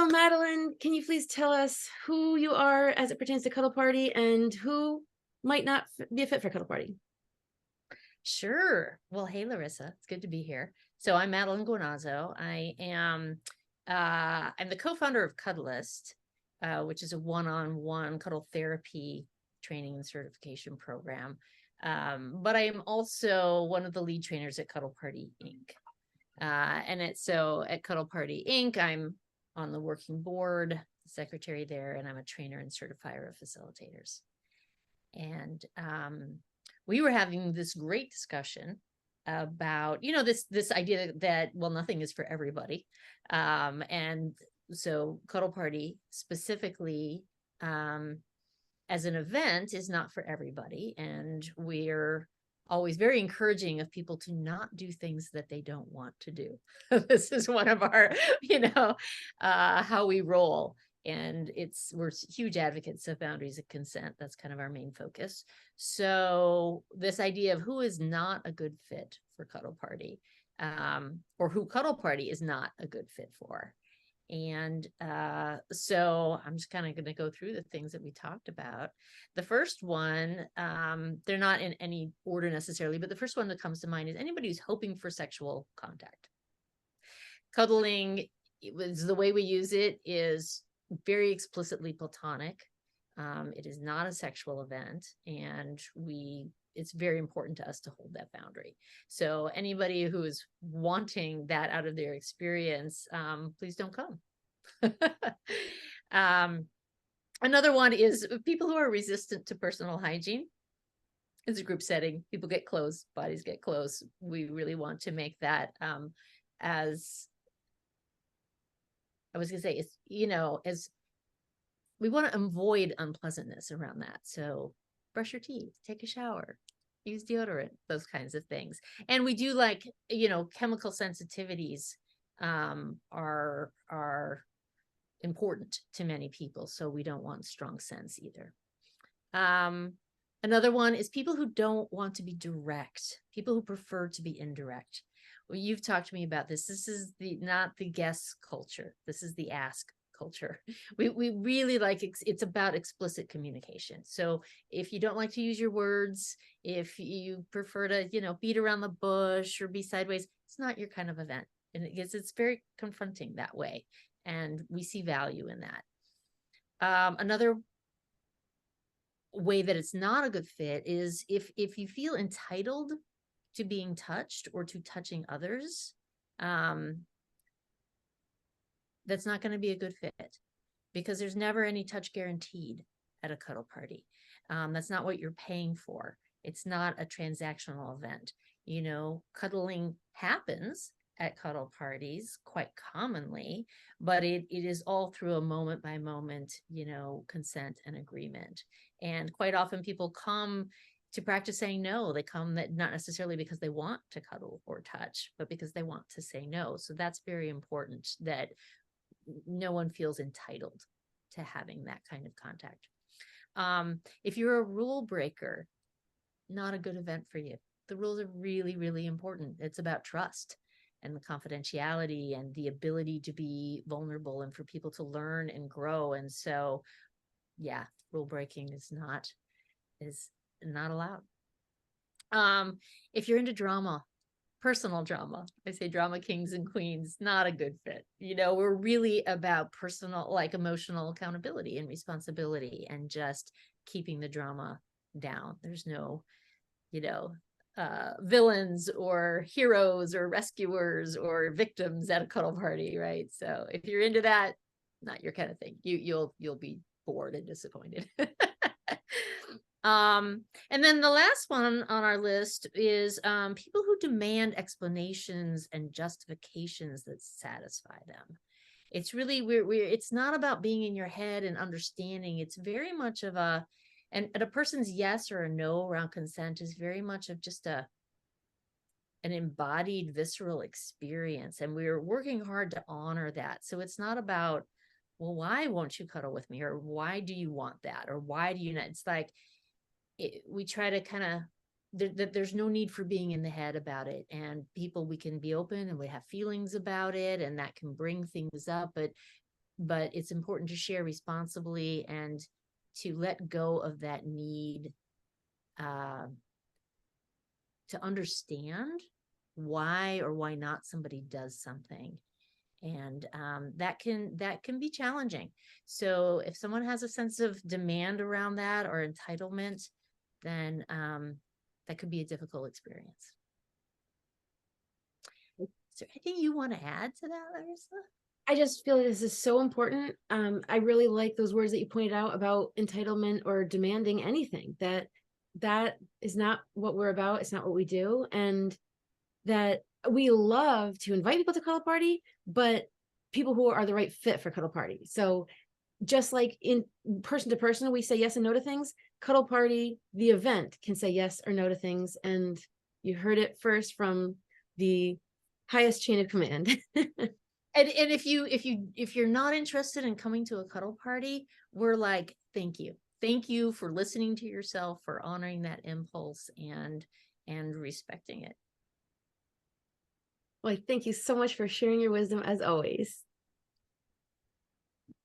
So, Madeline, can you please tell us who you are as it pertains to Cuddle Party and who might not be a fit for Cuddle Party? Sure. Well, hey, Larissa, it's good to be here. So I'm Madeline Guanazzo. I'm the co-founder of Cuddlist, which is a one-on-one cuddle therapy training and certification program. But I am also one of the lead trainers at Cuddle Party Inc. So at Cuddle Party Inc., I'm on the working board, secretary there, and I'm a trainer and certifier of facilitators. And we were having this great discussion about, this idea that, well, nothing is for everybody. And so Cuddle Party specifically as an event is not for everybody. And we're always very encouraging of people to not do things that they don't want to do. This is one of our, how we roll. And we're huge advocates of boundaries of consent. That's kind of our main focus. So this idea of who is not a good fit for Cuddle Party, or who Cuddle Party is not a good fit for. And so I'm just kind of going to go through the things that we talked about. The first one, they're not in any order necessarily, but the first one that comes to mind is anybody who's hoping for sexual contact. Cuddling, the way we use it is very explicitly platonic. It is not a sexual event, and it's very important to us to hold that boundary. So anybody who is wanting that out of their experience, please don't come. Another one is people who are resistant to personal hygiene. It's a group setting. People get close, bodies get close. We really want to make that as I was going to say, as we want to avoid unpleasantness around that. So brush your teeth, take a shower, use deodorant, those kinds of things. And we do chemical sensitivities are important to many people. So we don't want strong scents either. Another one is people who don't want to be direct, people who prefer to be indirect. Well, you've talked to me about this. This is not the guess culture. This is the ask culture. We really it's about explicit communication. So if you don't like to use your words, if you prefer to, beat around the bush or be sideways, it's not your kind of event. And it's very confronting that way. And we see value in that. Another way that it's not a good fit is if you feel entitled to being touched or to touching others, that's not going to be a good fit, because there's never any touch guaranteed at a cuddle party. That's not what you're paying for. It's not a transactional event. Cuddling happens at cuddle parties quite commonly, but it is all through a moment by moment, consent and agreement. And quite often people come to practice saying no. They come not necessarily because they want to cuddle or touch, but because they want to say no. So that's very important, that no one feels entitled to having that kind of contact. If you're a rule breaker, not a good event for you. The rules are really, really important. It's about trust and the confidentiality and the ability to be vulnerable and for people to learn and grow. And so, yeah, rule breaking is not allowed. If you're into drama, personal drama, I say drama kings and queens, not a good fit. We're really about personal, emotional accountability and responsibility and just keeping the drama down. There's no, villains or heroes or rescuers or victims at a cuddle party, right? So if you're into that, not your kind of thing. You'll be bored and disappointed. And then the last one on our list is people who demand explanations and justifications that satisfy them. It's really it's not about being in your head and understanding. It's very much of and a person's yes or a no around consent is very much of just an embodied visceral experience. And we're working hard to honor that. So it's not about, well, why won't you cuddle with me? Or why do you want that? Or why do you not? It's we try to kind of, there's no need for being in the head about it. And we can be open and we have feelings about it, and that can bring things up. But but it's important to share responsibly and to let go of that need to understand why or why not somebody does something. And that can be challenging. So if someone has a sense of demand around that or entitlement, then that could be a difficult experience. Is there anything you want to add to that, Larisa? I just feel like this is so important. I really like those words that you pointed out about entitlement or demanding anything. That is not what we're about. It's not what we do. And that we love to invite people to Cuddle Party, but people who are the right fit for Cuddle Party. So just like in person to person, we say yes and no to things. Cuddle Party, the event, can say yes or no to things. And you heard it first from the highest chain of command. And if you're not interested in coming to a Cuddle Party, we're like, thank you. Thank you for listening to yourself, for honoring that impulse and respecting it. Well, thank you so much for sharing your wisdom as always.